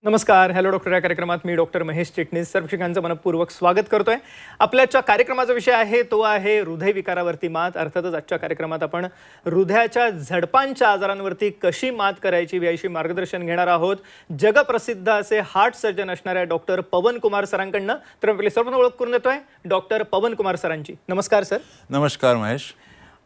नमस्कार. Hello doctor या कार्यक्रमात मी डॉक्टर महेश चिटणीस सर्वशिकांचं मनपूर्वक स्वागत करतोय. आपल्याच्या कार्यक्रमाचा विषय आहे तो आहे हृदयविकारावरती मात. अर्थातच आजच्या कार्यक्रमात आपण हृदयाच्या झडपांच्या आजारांवरती कशी मात करायची याविषयी मार्गदर्शन घेणार आहोत. जगप्रसिद्ध असे हार्ट सर्जन असणाऱ्या डॉक्टर पवन कुमार सरांकडनं. तर आपली सर्वांना ओळख करून देतोय डॉक्टर पवन कुमार सरांची. नमस्कार सर. नमस्कार महेश.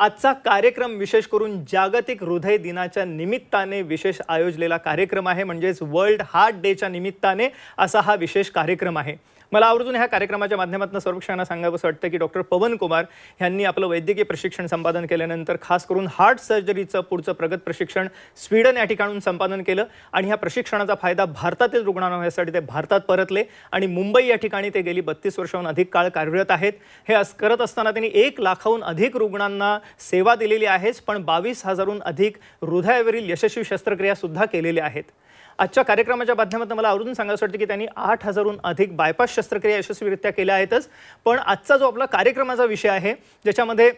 आजचा कार्यक्रम विशेष करून जागतिक हृदय दिनाच्या निमित्ताने विशेष आयोजलेला कार्यक्रम आहे. म्हणजेच वर्ल्ड हार्ट डेच्या निमित्ताने असा हा विशेष कार्यक्रम आहे. मला आवर्जून ह्या कार्यक्रमाच्या माध्यमातून सर्वक्षणांना सांगावंसं वाटतं की डॉक्टर पवन कुमार यांनी आपलं वैद्यकीय प्रशिक्षण संपादन केल्यानंतर खास करून हार्ट सर्जरीचं पुढचं प्रगत प्रशिक्षण स्वीडन या ठिकाणून संपादन केलं आणि ह्या प्रशिक्षणाचा फायदा भारतातील रुग्णांना होण्यासाठी ते भारतात परतले आणि मुंबई या ठिकाणी ते गेली 32 वर्षांहून अधिक काळ कार्यरत आहेत. हे करत असताना त्यांनी 1 लाखाहून अधिक रुग्णांना सेवा दिलेली आहे, पण 22,000हून अधिक हृदयावरील यशस्वी शस्त्रक्रिया सुद्धा केलेल्या आहेत. आजच्या कार्यक्रमाच्या माध्यमातून मला आवर्जून सांगायचं वाटतं की त्यांनी 8,000हून अधिक बायपास शस्त्रक्रिया यशस्वीरित्या केल्या आहेतच. पण आजचा जो आपला कार्यक्रमाचा विषय आहे ज्याच्यामध्ये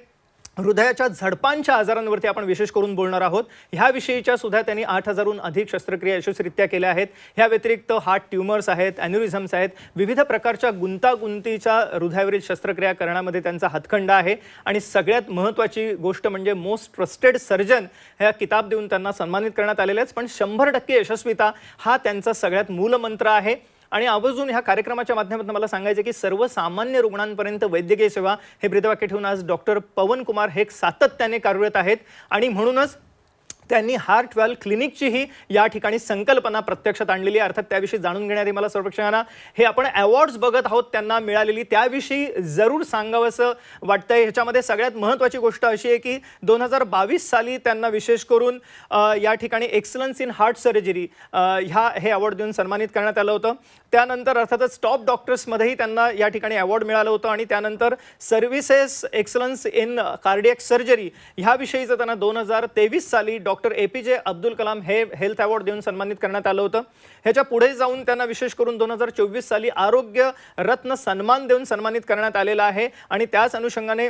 हृदयाच्या झडपांच्या आजारांवरती आपण विशेष करून बोलणार आहोत. ह्याविषयीच्या सुद्धा त्यांनी 8,000हून अधिक शस्त्रक्रिया यशस्वीरित्या केल्या आहेत. ह्या व्यतिरिक्त हार्ट ट्यूमर्स आहेत, ॲन्युरिझम्स आहेत, विविध प्रकारच्या गुंतागुंतीच्या हृदयावरील शस्त्रक्रिया करण्यामध्ये त्यांचा हातखंडा आहे. आणि सगळ्यात महत्त्वाची गोष्ट म्हणजे मोस्ट ट्रस्टेड सर्जन ह्या किताब देऊन त्यांना सन्मानित करण्यात आलेले आहेत. पण 100% यशस्वीता हा त्यांचा सगळ्यात मूलमंत्र आहे. आणि आवर्जून ह्या कार्यक्रमाच्या माध्यमातून मला सांगायचं की सर्वसामान्य रुग्णांपर्यंत वैद्यकीय सेवा हे ब्रीदवाक्य ठेवून आज डॉक्टर पवन कुमार हे सातत्याने कार्यरत आहेत. आणि म्हणूनच त्यांनी हार्ट वेल क्लिनिकचीही या ठिकाणी संकल्पना प्रत्यक्षात आणलेली आहे. अर्थात त्याविषयी जाणून घेण्याआधी मला सर्वक्षणांना हे आपण अवॉर्ड्स बघत आहोत त्यांना मिळालेली त्याविषयी जरूर सांगावंसं वाटतंय. ह्याच्यामध्ये सगळ्यात महत्त्वाची गोष्ट अशी आहे की 2022 साली त्यांना विशेष करून या ठिकाणी एक्सलन्स इन हार्ट सर्जरी हे अवॉर्ड देऊन सन्मानित करण्यात आलं होतं. त्यानंतर अर्थातच टॉप डॉक्टर्समध्येही त्यांना या ठिकाणी अवॉर्ड मिळालं होतं. आणि त्यानंतर services excellence in cardiac surgery ह्याविषयीचं त्यांना 2023 साली डॉक्टर APJ अब्दुल कलाम हे हेल्थ अवॉर्ड देऊन सन्मानित करण्यात आलं होतं. ह्याच्या पुढे जाऊन त्यांना विशेष करून 2024 साली आरोग्य रत्न सन्मान देऊन सन्मानित करण्यात आलेला आहे. आणि त्याच अनुषंगाने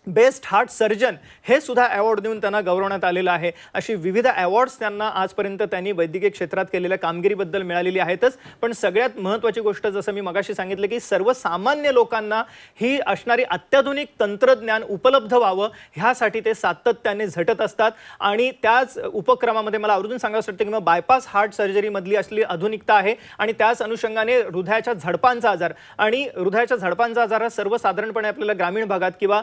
बेस्ट हार्ट सर्जन हे सुद्धा अवॉर्ड देऊन त्यांना गौरवण्यात आलेलं आहे. अशी विविध अवॉर्ड्स त्यांना आजपर्यंत त्यांनी वैद्यकीय क्षेत्रात केलेल्या कामगिरीबद्दल मिळालेली आहेतच. पण सगळ्यात महत्त्वाची गोष्ट जसं मी मगाशी सांगितलं की सर्वसामान्य लोकांना ही असणारी अत्याधुनिक तंत्रज्ञान उपलब्ध व्हावं ह्यासाठी ते सातत्याने झटत असतात. आणि त्याच उपक्रमामध्ये मला आवर्जून सांगायचं वाटतं की मग बायपास हार्ट सर्जरीमधली असली आधुनिकता आहे. आणि त्याच अनुषंगाने हृदयाच्या झडपांचा आजार आणि हृदयाच्या झडपांचा आजार हा सर्वसाधारणपणे आपल्याला ग्रामीण भागात किंवा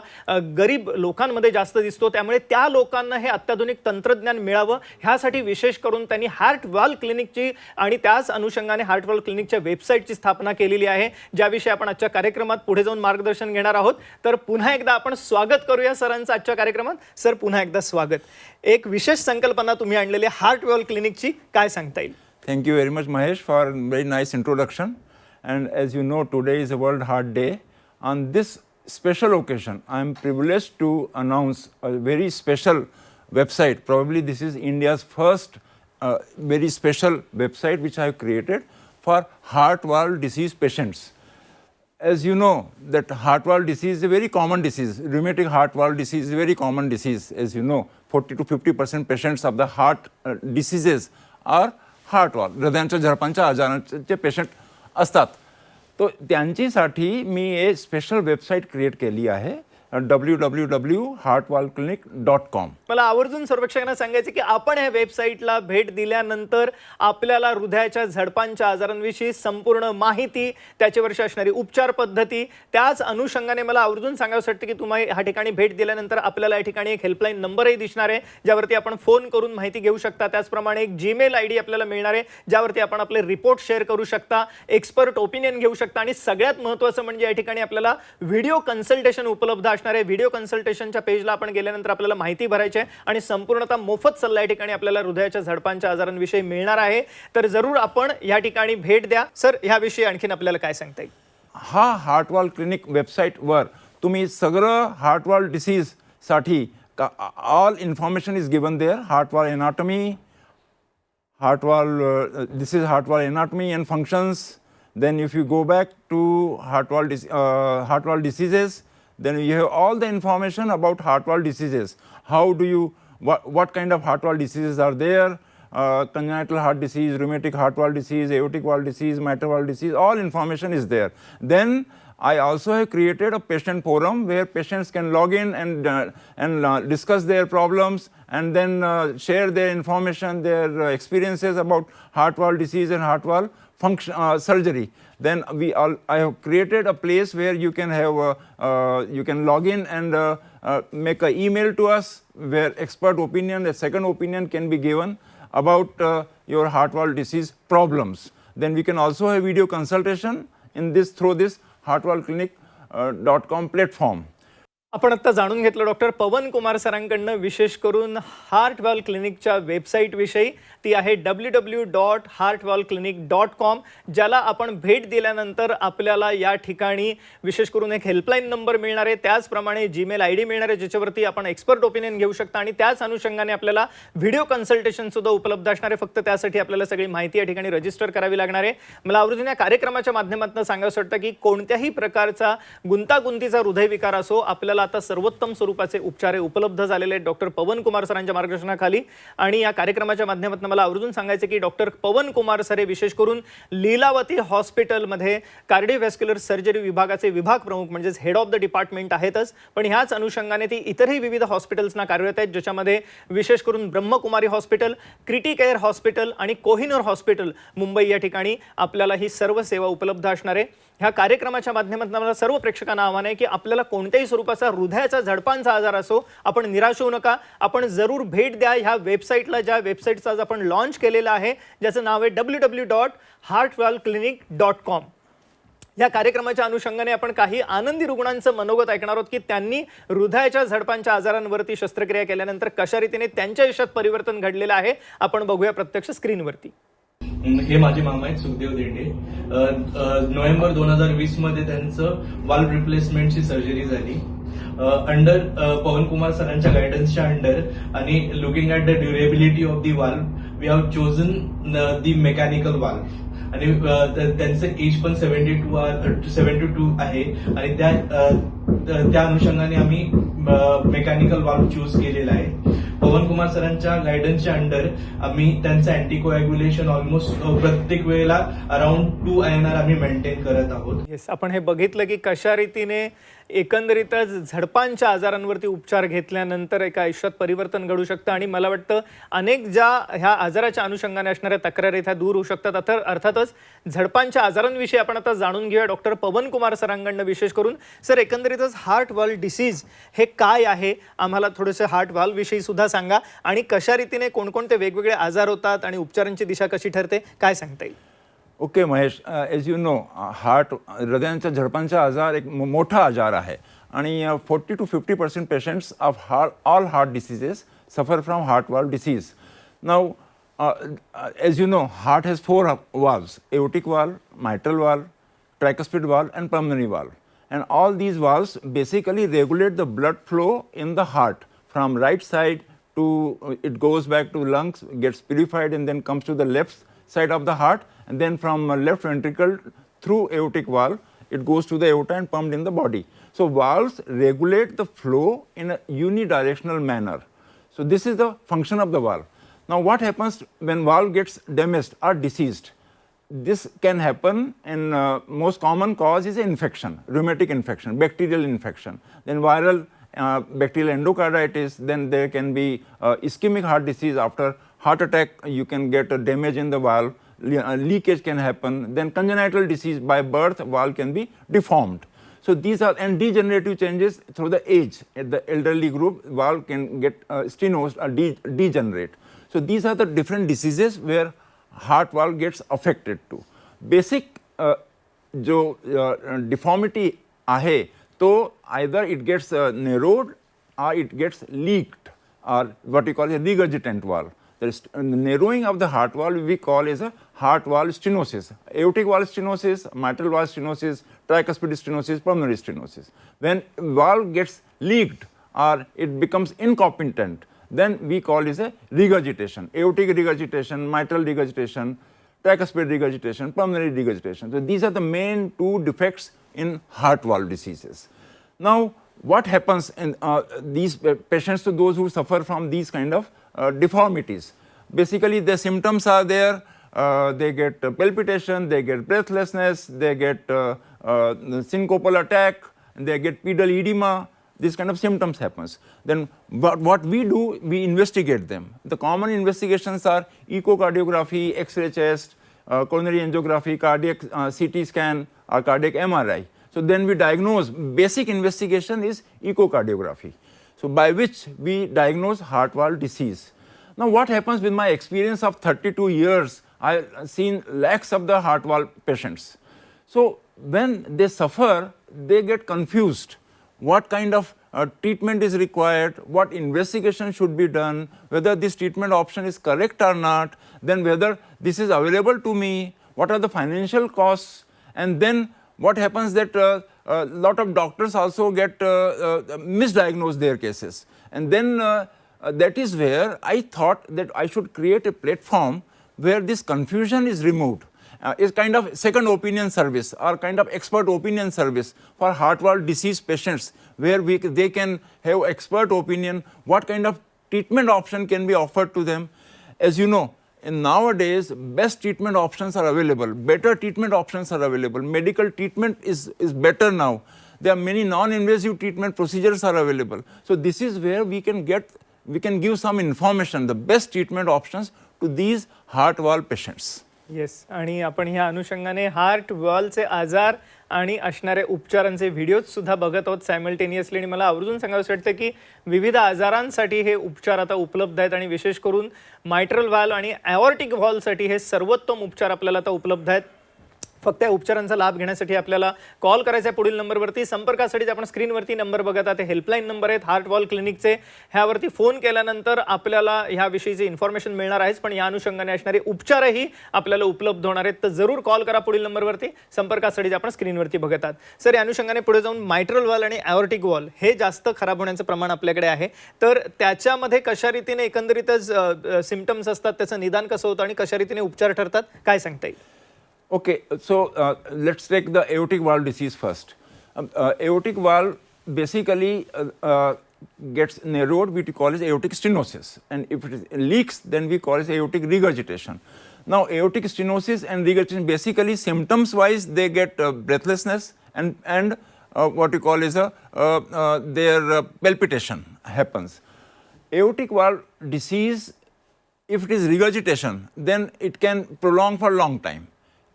गरीब लोकांमध्ये जास्त दिसतो. त्यामुळे त्या लोकांना हे अत्याधुनिक तंत्रज्ञान मिळावं ह्यासाठी विशेष करून त्यांनी हार्ट वेल क्लिनिकची आणि त्याच अनुषंगाने हार्ट वेल क्लिनिकच्या वेबसाईटची स्थापना केलेली आहे, ज्याविषयी आपण आजच्या कार्यक्रमात पुढे जाऊन मार्गदर्शन घेणार आहोत. तर पुन्हा एकदा आपण स्वागत करूया सरांचं आजच्या कार्यक्रमात. सर पुन्हा एकदा स्वागत. एक विशेष संकल्पना तुम्ही आणलेली हार्ट वेल क्लिनिकची, काय सांगता येईल? Thank you very much Mahesh for very nice introduction. And as you know, today is a World Heart Day. On this special occasion, I am privileged to announce a very special website. Probably this is India's first very special website which I have created for heart valve disease patients. As you know that heart valve disease is a very common disease. Rheumatic heart valve disease is a very common disease. As you know, 40 to 50% patients of the heart diseases are heart valve. हृदयाच्या झडपांच्या आजारांचे patient असतात. तो त्यांच्यासाठी मी एक special website create केली आहे www.heartvalveclinic.com. मला आवर्जून सर्वेक्षकांना सांगायचं की आपण या वेबसाईटला भेट दिल्यानंतर आपल्याला हृदयाच्या झडपांच्या आजारांविषयी संपूर्ण माहिती, त्याच्यावरची असणारी उपचार पद्धती, त्याच अनुषंगाने मला आवर्जून सांगायचं वाटतं की तुम्ही ह्या ठिकाणी भेट दिल्यानंतर आपल्याला या ठिकाणी एक हेल्पलाईन नंबरही दिसणार आहे ज्यावरती आपण फोन करून माहिती घेऊ शकता. त्याचप्रमाणे एक जीमेल ID आपल्याला मिळणार आहे ज्यावरती आपण आपले रिपोर्ट शेअर करू शकता, एक्सपर्ट ओपिनियन घेऊ शकता. आणि सगळ्यात महत्त्वाचं म्हणजे या ठिकाणी आपल्याला व्हिडिओ कन्सल्टेशन उपलब्ध असणार आहे. व्हिडिओ कन्सल्टेशनच्या पेजला आपण गेल्यानंतर आपल्याला माहिती भरायची आहे आणि संपूर्णतः मोफत सल्ला या ठिकाणी आपल्याला हृदयाच्या झडपांच्या आजारांविषयी मिळणार आहे. तर जरूर आपण या ठिकाणी भेट द्या. सर ह्याविषयी आणखीन आपल्याला काय सांगता येईल? हा हार्ट वाल्व क्लिनिक वेबसाईटवर तुम्ही सगळं हार्ट वाल्व डिसीजसाठी all information is given there. Heart valve anatomy, heart valve, this is heart valve anatomy and functions. Then if you go back to heart valve diseases, then you have all the information about heart valve diseases. How do you, what kind of heart valve diseases are there? congenital heart disease, rheumatic heart valve disease, aortic valve disease, mitral valve disease, all information is there. Then I also have created a patient forum where patients can log in and discuss their problems and then share their information, their experiences about heart valve disease and heart valve function surgery. Then I have created a place where you can have you can log in and make an email to us where expert opinion, a second opinion can be given about your heart valve disease problems. Then we can also have video consultation in this through this heartvalveclinic.com platform. आपण आता जाणून घेतलं doctor पवन कुमार सरांकडनं विशेष करून heart valve क्लिनिकच्या website विषयी. ती आहे www.heartvalveclinic.com, ज्याला आपण भेट दिल्यानंतर आपल्याला या ठिकाणी विशेष करून एक हेल्पलाईन नंबर मिळणार आहे, त्याचप्रमाणे जीमेल आयडी मिळणार आहे ज्याच्यावरती आपण एक्सपर्ट ओपिनियन घेऊ शकता आणि त्याच अनुषंगाने आपल्याला व्हिडिओ कन्सल्टेशन सुद्धा उपलब्ध असणार आहे. फक्त त्यासाठी आपल्याला सगळी माहिती या ठिकाणी रजिस्टर करावी लागणार आहे. मला आवर्जून या कार्यक्रमाच्या माध्यमातून सांगायचं वाटतं की कोणत्याही प्रकारचा गुंतागुंतीचा हृदयविकार असो, आपल्याला आता सर्वोत्तम स्वरूपाचे उपचार उपलब्ध झालेले आहेत डॉक्टर पवन कुमार सरांच्या मार्गदर्शनाखाली. आणि या कार्यक्रमाच्या माध्यमातून मला आवर्जून सांगायचं की डॉक्टर पवन कुमार सर हे विशेष करून लीलावती हॉस्पिटलमध्ये कार्डिओव्हॅस्क्युलर सर्जरी विभागाचे विभाग प्रमुख म्हणजेच हेड ऑफ द डिपार्टमेंट आहेतच, पण ह्याच अनुषंगाने ती इतरही विविध हॉस्पिटल्सना कार्यरत आहेत, ज्याच्यामध्ये विशेष करून ब्रह्मकुमारी हॉस्पिटल, क्रिटिकेअर हॉस्पिटल आणि कोहिनूर हॉस्पिटल मुंबई या ठिकाणी आपल्याला ही सर्व सेवा उपलब्ध असणार आहे. ह्या कार्यक्रमाच्या माध्यमातून मला सर्व प्रेक्षकांना आव्हान आहे की आपल्याला कोणत्याही स्वरूपाचा हृदयाचा झडपांचा आजार असो, आपण निराश होऊ नका, आपण जरूर भेट द्या ह्या वेबसाईटला, ज्या वेबसाईटचा आज आपण लॉन्च केलेला आहे, ज्याचं नाव आहे www.heartvalveclinic.com. या कार्यक्रमाच्या अनुषंगाने आपण काही आनंदी रुग्णांचं मनोगत ऐकणार आहोत की त्यांनी हृदयाच्या झडपांच्या आजारांवरती शस्त्रक्रिया केल्यानंतर कशा रीतीने त्यांच्या आयुष्यात परिवर्तन घडलेलं आहे. आपण बघूया प्रत्यक्ष स्क्रीनवरती. हे माझे मामा आहेत सुखदेव देंडे. नोव्हेंबर 2020 मध्ये त्यांचं वाल्व रिप्लेसमेंटची सर्जरी झाली. अंडर पवन कुमार सरांच्या गायडन्सच्या अंडर आणि looking at the durability of the valve we have chosen the mechanical valve. आणि त्यांचं एज पण 72 आहे आणि त्या अनुषंगाने आम्ही मेकॅनिकल वाल्व चूज केलेला आहे. पवन कुमार सरांच्या गायडन्सच्या अंडर आम्ही त्यांचं अँटीकोॲग्युलेशन ऑलमोस्ट प्रत्येक वेळेला अराउंड 2 INR आम्ही मेंटेन करत आहोत. येस, आपण हे बघितलं की कशा रीतीने एकंदरीतच झडपांच्या आजारांवरती उपचार घेतल्यानंतर एका आयुष्यात परिवर्तन घडू शकतं आणि मला वाटतं अनेक ज्या ह्या आजाराच्या अनुषंगाने असणाऱ्या तक्रारी त्या दूर होऊ शकतात. अर्थातच झडपांच्या आजारांविषयी आपण आता जाणून घेऊया डॉक्टर पवन कुमार सरांकडनं विशेष करून. सर, एकंदरीतच हार्ट व्हॉल्व डिसीज हे काय आहे, आम्हाला थोडंसं हार्ट व्हॉल्व विषयी सुद्धा सांगा आणि कशा रीतीने कोणकोणते वेगवेगळे आजार होतात आणि उपचारांची दिशा कशी ठरते, काय सांगता येईल? Okay Mahesh, as you know heart हृदयांच्या झडपांचा आजार एक मोठा आजार आहे आणि 40 to 50% patients of all heart diseases suffer from heart valve disease. Now as you know, heart has 4 valves: aortic valve, mitral valve, tricuspid valve and pulmonary valve. And all these valves basically regulate the blood flow in the heart from right side to it goes back to lungs, gets purified and then comes to the left side of the heart, and then from left ventricle through aortic valve it goes to the aorta and pumped in the body. So valves regulate the flow in a unidirectional manner. So this is the function of the valve. Now what happens when valve gets damaged or diseased? This can happen in most common cause is infection, rheumatic infection, bacterial infection, then viral bacterial endocarditis, then there can be ischemic heart disease. After heart attack you can get a damage in the valve, leakage can happen, then congenital disease by birth valve can be deformed. So these are, and degenerative changes through the age. At the elderly group valve can get stenosed or degenerate. So these are the different diseases where heart valve gets affected too. Basic जो deformity आहे तो either it gets narrowed or it gets leaked or what we call a regurgitant valve. The narrowing of the heart valve we call as a heart valve stenosis. Aortic valve stenosis, mitral valve stenosis, tricuspid stenosis, pulmonary stenosis. When valve gets leaked or it becomes incompetent, then we call it a regurgitation. Aortic regurgitation, mitral regurgitation, tricuspid regurgitation, pulmonary regurgitation. So these are the main 2 defects in heart valve diseases. Now what happens in these patients, to those who suffer from these kind of deformities? basically the symptoms are there. They get palpitation, they get breathlessness, they get syncopal attack, they get pedal edema. This kind of symptoms happens. Then what we do, we investigate them. The common investigations are echocardiography, X-ray chest, coronary angiography, cardiac CT scan, or cardiac MRI. So then we diagnose. Basic investigation is echocardiography. So by which we diagnose heart valve disease. Now what happens with my experience of 32 years, I have seen lakhs of the heart valve patients. So when they suffer, they get confused. What kind of treatment is required, what investigation should be done, whether this treatment option is correct or not, then whether this is available to me, what are the financial costs, and then what happens that a lot of doctors also get misdiagnose their cases. And then that is where I thought that I should create a platform where this confusion is removed. Is kind of second opinion service or kind of expert opinion service for heart valve disease patients, where they can have expert opinion, what kind of treatment option can be offered to them. As you know, in nowadays, best treatment options are available, better treatment options are available, medical treatment is better now. There are many non-invasive treatment procedures are available. So this is where we can give some information, the best treatment options to these heart valve patients. Yes, आणि आपण ह्या अनुषंगाने heart वॉलचे आजार आणि असणारे उपचारांचे videos सुद्धा बघत आहोत सायमल्टेनियसली. आणि मला आवर्जून सांगावंसं वाटतं की विविध आजारांसाठी हे उपचार आता उपलब्ध आहेत आणि विशेष करून मायट्रल व्हॅल्व आणि ॲओर्टिक व्हॉल्वसाठी हे सर्वोत्तम उपचार आपल्याला आता उपलब्ध आहेत. फक्त या उपचारांचा लाभ घेण्यासाठी आपल्याला कॉल करायचा आहे पुढील नंबरवरती. संपर्कासाठी आपण स्क्रीनवरती नंबर बघत आहात, हेल्पलाईन नंबर आहेत हार्ट वॉल क्लिनिकचे. ह्यावरती फोन केल्यानंतर आपल्याला ह्याविषयीची इन्फॉर्मेशन मिळणार आहेच, पण या अनुषंगाने असणारे उपचारही आपल्याला उपलब्ध होणार आहेत. तर जरूर कॉल करा पुढील नंबरवरती. संपर्कासाठी आपण स्क्रीनवरती बघत आहात. सर, या अनुषंगाने पुढे जाऊन मायट्रल व्हॉल्व आणि ॲओर्टिक व्हॉल्व हे जास्त खराब होण्याचं प्रमाण आपल्याकडे आहे, तर त्याच्यामध्ये कशा रीतीने एकंदरीतच सिम्पटम्स असतात, त्याचं निदान कसं होतं आणि कशा रीतीने उपचार ठरतात, काय सांगता येईल? Okay, so let's take the aortic valve disease first. Aortic valve basically gets narrowed, we call it aortic stenosis, and if it leaks, then we call it aortic regurgitation. Now, aortic stenosis and regurgitation, basically symptoms wise, they get breathlessness and what you call is their palpitation happens. Aortic valve disease, if it is regurgitation, then it can prolong for a long time.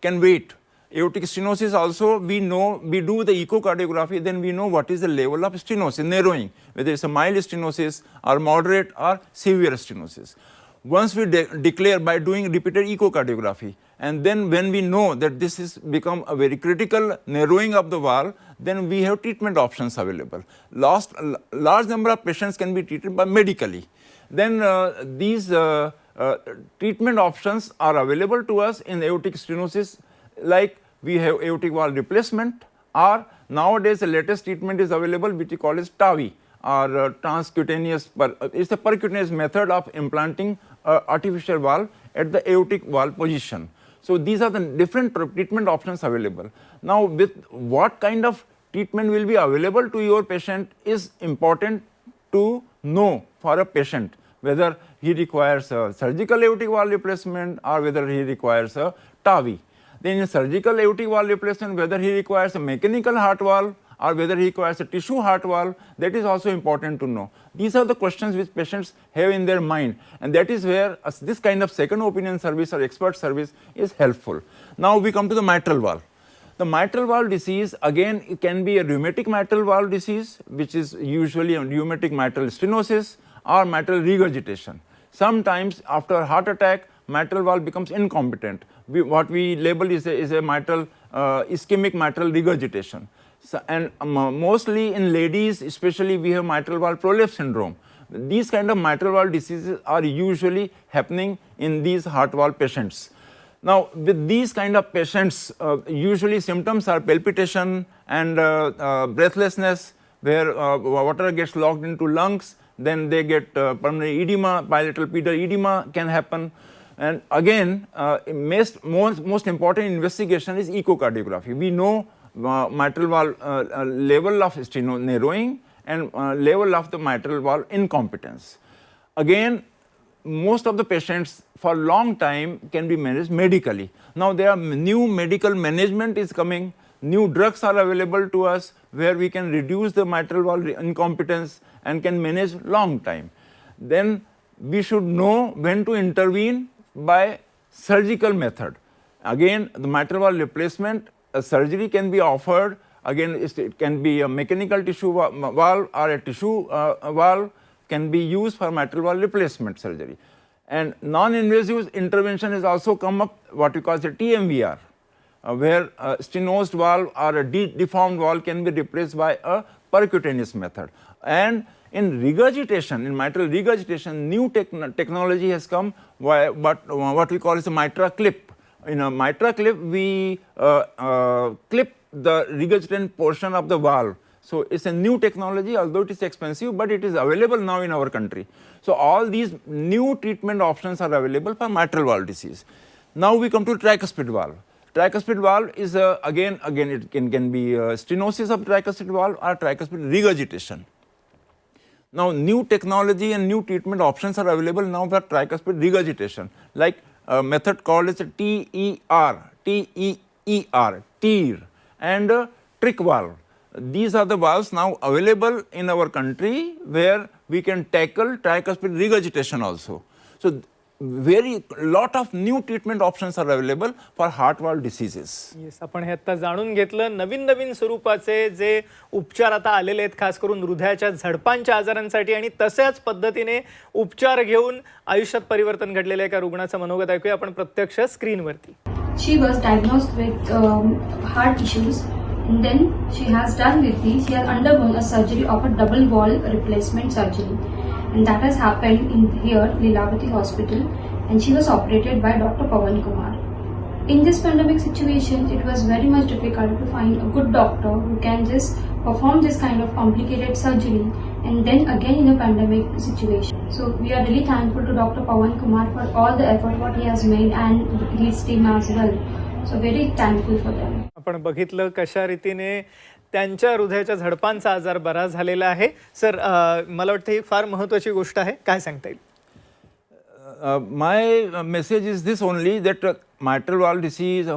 Can wait. Aortic stenosis also, we know, we do the echocardiography, then we know what is the level of stenosis, narrowing, whether it's a mild stenosis or moderate or severe stenosis. Once we declare by doing repeated echocardiography, and then when we know that this is become a very critical narrowing of the valve, then we have treatment options available. Large number of patients can be treated by medically. Then these treatment options are available to us in aortic stenosis, like we have aortic valve replacement, or nowadays the latest treatment is available which is called as TAVI, or transcutaneous, it's a percutaneous method of implanting artificial valve at the aortic valve position. So these are the different treatment options available. Now, with what kind of treatment will be available to your patient is important to know for a patient, whether he requires a surgical aortic valve replacement or whether he requires a TAVI. Then in surgical aortic valve replacement, whether he requires a mechanical heart valve or whether he requires a tissue heart valve, that is also important to know. These are the questions which patients have in their mind, and that is where this kind of second opinion service or expert service is helpful. Now we come to the mitral valve. The mitral valve disease, again, it can be a rheumatic mitral valve disease, which is usually a rheumatic mitral stenosis or mitral regurgitation. Sometimes after a heart attack, mitral valve becomes incompetent. What we label is a mitral ischemic mitral regurgitation. So, and mostly in ladies, especially, we have mitral valve prolapse syndrome. These kind of mitral valve diseases are usually happening in these heart valve patients. Now, with these kind of patients, usually symptoms are palpitation and breathlessness, where water gets locked into lungs. Then they get pulmonary edema, bilateral pedal edema can happen. And again, most important investigation is echocardiography. We know mitral valve level of narrowing and level of the mitral valve incompetence. Again, most of the patients for long time can be managed medically. Now there are new medical management is coming, new drugs are available to us where we can reduce the mitral valve incompetence and can manage long time. Then we should know when to intervene by surgical method. Again, the mitral valve replacement surgery can be offered. Again, it can be a mechanical tissue valve or a tissue valve can be used for mitral valve replacement surgery. And non-invasive intervention has also come up, what we call the TMVR, where a stenosed valve or a deformed valve can be replaced by a percutaneous method. And in regurgitation, in mitral regurgitation, new technology has come, what we call is a mitra clip. In a mitra clip, we clip the regurgitant portion of the valve. So it's a new technology, although it is expensive, but it is available now in our country. So all these new treatment options are available for mitral valve disease. Now we come to tricuspid valve. Tricuspid valve is again it can be stenosis of tricuspid valve or tricuspid regurgitation. Now new technology and new treatment options are available now for tricuspid regurgitation, like a method called as TER, TER, and trick valve. These are the valves now available in our country where we can tackle tricuspid regurgitation also. So very lot of new treatment options are available for heart valve diseases. Yes, आपण हे आता जाणून घेतलं. नवीन नवीन स्वरूपाचे जे उपचार आता आलेले आहेत, खास करून हृदयाच्या झडपांच्या आजारांसाठी, आणि तशाच पद्धतीने उपचार घेऊन आयुष्यात परिवर्तन घडलेल्या एका रुग्णाचं मनोगत ऐकूया आपण प्रत्यक्ष स्क्रीनवरती. She was diagnosed with heart issues, and then she has undergone a surgery of a double valve replacement surgery, and that has happened in here Lilavati Hospital, and she was operated by Dr. Pawan Kumar. In this pandemic situation, it was very much difficult to find a good doctor who can just perform this kind of complicated surgery, and then again in a pandemic situation. So we are really thankful to Dr. Pawan Kumar for all the effort what he has made and his team as well. So very thankful for them. आपण बघितलं कशा रीतीने त्यांच्या हृदयाच्या झडपांचा आजार बरा झालेला आहे. सर, मला वाटतं ही फार महत्त्वाची गोष्ट आहे. काय सांगता येईल? My message is this only, that mitral valve disease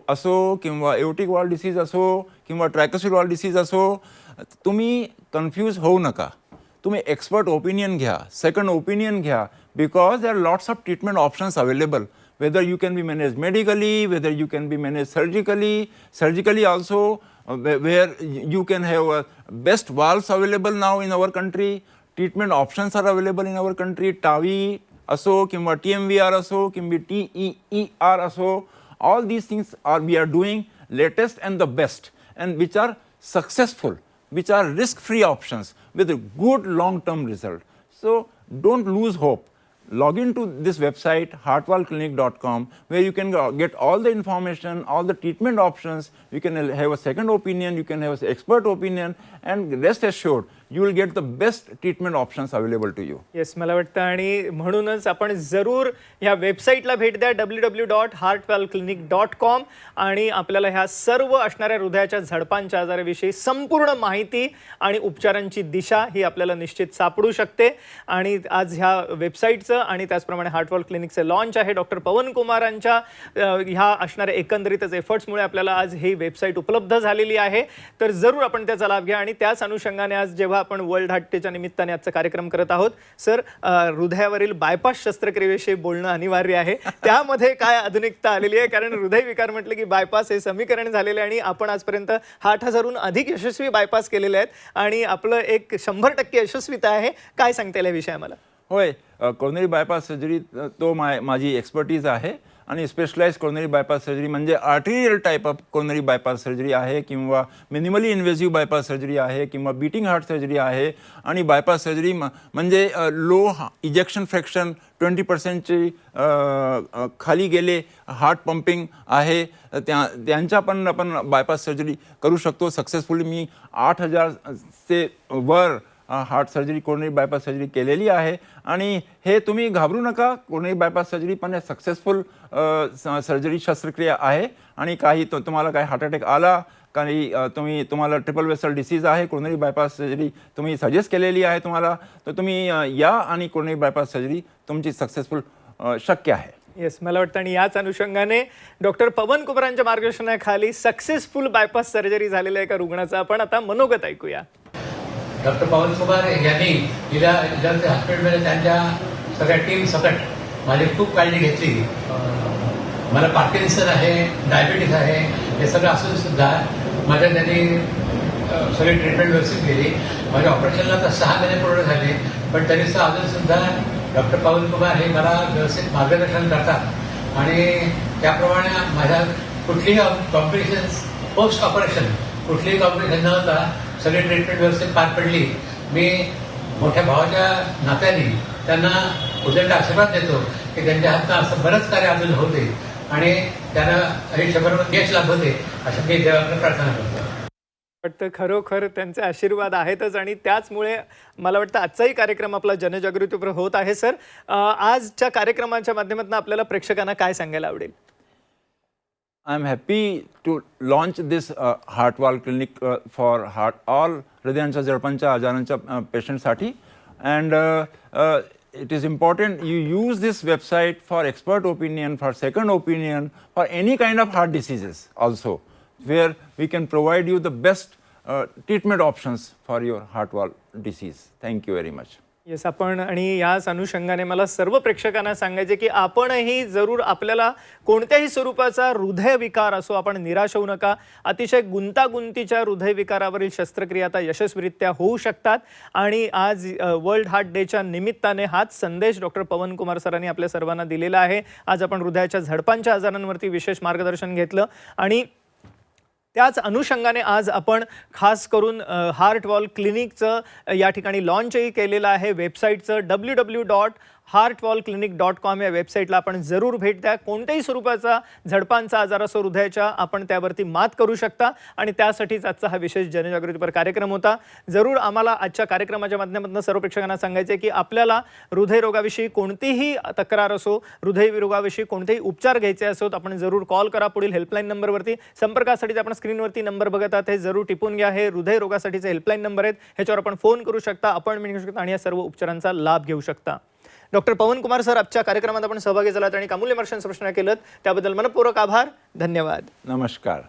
असो किंवा aortic valve disease असो किंवा tricuspid valve disease असो, तुम्ही कन्फ्यूज होऊ नका. तुम्ही एक्सपर्ट ओपिनियन घ्या, सेकंड ओपिनियन घ्या, because there are lots of treatment options available. Whether you can be managed medically, whether you can be managed surgically also, where you can have best valves available now in our country. Treatment options are available in our country. TAVI असो किंवा TMVR असो किंवा TER असो, all these things we are doing latest and the best, and which are successful, which are risk-free options with a good long-term result. So don't lose hope. Log into this website heartvalveclinic.com, where you can get all the information, all the treatment options. You can have a second opinion, you can have an expert opinion, and rest assured you will get the best treatment options available to you. Yes, मला वाटतं, आणि म्हणूनच आपण जरूर ह्या वेबसाईटला भेट द्या, www.heartvalveclinic.com, आणि आपल्याला ह्या सर्व असणाऱ्या हृदयाच्या झडपांच्या आजाराविषयी संपूर्ण माहिती आणि उपचारांची दिशा ही आपल्याला निश्चित सापडू शकते. आणि आज ह्या वेबसाईटचं आणि त्याचप्रमाणे हार्टवॉल क्लिनिकचे लॉन्च आहे. डॉक्टर पवन कुमारांच्या ह्या असणाऱ्या एकंदरीतच एफर्ट्समुळे आपल्याला आज ही वेबसाईट उपलब्ध झालेली आहे. तर जरूर आपण त्याचा लाभ घ्या. आणि त्याच अनुषंगाने आज जेव्हा आपण वर्ल्ड हार्ट डेच्या निमित्ताने आजचा कार्यक्रम करत आहोत, सर, हृदयावरील बायपास शस्त्रक्रियेविषयी बोलणं अनिवार्य आहे. त्यामध्ये काय आधुनिकता आलेली आहे? कारण हृदयविकार म्हटलं की बायपास हे समीकरण झालेले आहे, आणि आपण आजपर्यंत 8,000हून अधिक यशस्वी बायपास केलेले आहेत, आणि आपलं एक 100% यशस्वीता आहे. काय सांगता येईल या विषयी आम्हाला? होय, कोरोनरी बायपास सर्जरी तो माझी एक्सपर्टीज आहे, आणि स्पेशलाइज कोरोनरी बायपास सर्जरी म्हणजे arterial type of coronary bypass surgery आहे, किंवा मिनिमली इन्व्हेसिव्ह बायपास सर्जरी आहे, किंवा बीटिंग हार्ट सर्जरी आहे. आणि बायपास सर्जरी म्हणजे लो इजेक्शन फ्रॅक्शन 20% खाली गेले, हार्ट पंपिंग आहे, त्यांच्या पण आपण बायपास सर्जरी करू शकतो सक्सेसफुली. मी 8,000 वर heart surgery, coronary bypass surgery केलेली आहे. आणि हे तुम्ही घाबरू नका, कोरोनरी बायपास सर्जरी पण सक्सेसफुल सर्जरी शस्त्रक्रिया आहे. आणि काही तुम्हाला काही हार्ट अटॅक आला, काही तुम्हाला ट्रिपल वेसल डिसीज आहे, कोरोनरी बायपास सर्जरी तुम्ही सजेस्ट केलेली आहे तुम्हाला, तर तुम्ही या आणि कोरोनरी बायपास सर्जरी तुमची सक्सेसफुल शक्य आहे. येस, मला वाटतं आणि याच अनुषंगाने डॉक्टर पवन कुमारांच्या मार्गदर्शनाखाली सक्सेसफुल बायपास सर्जरी झालेल्या एका रुग्णाचा आपण आता मनोगत ऐकूया. डॉक्टर पवन कुमार यांनी हिला हॉस्पिटलमध्ये त्यांच्या सगळ्या टीम सकट माझी खूप काळजी घेतली. मला पार्किन्सन आहे, डायबिटीस आहे, हे सगळं असून सुद्धा माझ्या त्यांनी सगळी ट्रीटमेंट व्यवस्थित केली. माझ्या ऑपरेशनला तर 6 महिने पूर्ण झाले, पण तरी सुद्धा अजून सुद्धा डॉक्टर पवन कुमार हे मला व्यवस्थित मार्गदर्शन करतात आणि त्याप्रमाणे माझ्या कुठलीही कॉम्प्लिकेशन्स पोस्ट ऑपरेशन कुठलीही कॉम्प्लिकेशन न होता सगळी ट्रीटमेंट व्यवस्थित पार पडली. मी मोठ्या भावाच्या नात्याने त्यांना उदंड आशीर्वाद देतो की त्यांच्या हातनं असं बरंच कार्य अजून होते आणि त्यांना आयुष्यभर यश लाभते अशी मी देवाकडे प्रार्थना करतो. वाटतं खरोखर त्यांचे आशीर्वाद आहेतच आणि त्याचमुळे मला वाटतं आजचाही कार्यक्रम आपला जनजागृतीपर होत आहे. सर, आजच्या कार्यक्रमाच्या माध्यमातून आपल्याला प्रेक्षकांना काय सांगायला आवडेल? I am happy to launch this heart valve clinic for all हृदयांच्या जडपांच्या आजारांच्या पेशंटसाठी, and it is important you use this website for expert opinion, for second opinion, for any kind of heart diseases also, where we can provide you the best treatment options for your heart valve disease. Thank you very much. Yes, आपण आणि याच अनुषंगाने मला सर्व प्रेक्षकांना सांगायचे की आपणही जरूर आपल्याला कोणत्याही स्वरूपाचा हृदयविकार असो आपण निराश होऊ नका. अतिशय गुंतागुंतीच्या हृदयविकारावरील शस्त्रक्रिया आता यशस्वीरित्या होऊ शकतात आणि आज वर्ल्ड हार्ट डेच्या निमित्ताने हाच संदेश डॉक्टर पवन कुमार सरांनी आपल्या सर्वांना दिलेला आहे. आज आपण हृदयाच्या झडपांच्या आजारांवरती विशेष मार्गदर्शन घेतलं आणि त्याच अनुषंगाने आज आपण खास करून हार्ट वॉल क्लिनिकचं या ठिकाणी लॉन्चही केलेलं आहे. वेबसाईटचं www.heartwallclinic.com या वेबसाईटला आपण जरूर भेट द्या. कोणत्याही स्वरूपाचा झडपांचा आजार असो हृदयाच्या आपण त्यावरती मात करू शकता आणि त्यासाठीच आजचा हा विशेष जनजागृतीपर कार्यक्रम होता. जरूर आम्हाला आजच्या कार्यक्रमाच्या माध्यमातून सर्व प्रेक्षकांना सांगायचे की आपल्याला हृदयरोगाविषयी कोणतीही तक्रार असो, हृदयरोगाविषयी कोणतेही उपचार घ्यायचे असोत, आपण जरूर कॉल करा. पुढील हेल्पलाईन नंबरवरती संपर्कासाठी आपण स्क्रीनवरती नंबर बघत आहात, हे जरूर टिपून घ्या. हे हृदयरोगासाठीचे हेल्पलाईन नंबर आहेत, ह्याच्यावर आपण फोन करू शकता, अपॉइंटमेंट घेऊ शकता आणि या सर्व उपचारांचा लाभ घेऊ शकता. डॉक्टर पवन कुमार सर, आजच्या कार्यक्रमात आपण सहभागी झालात आणि अमूल्य मार्गदर्शन प्रश्न केलं त्याबद्दल मनपूर्वक आभार. धन्यवाद. नमस्कार.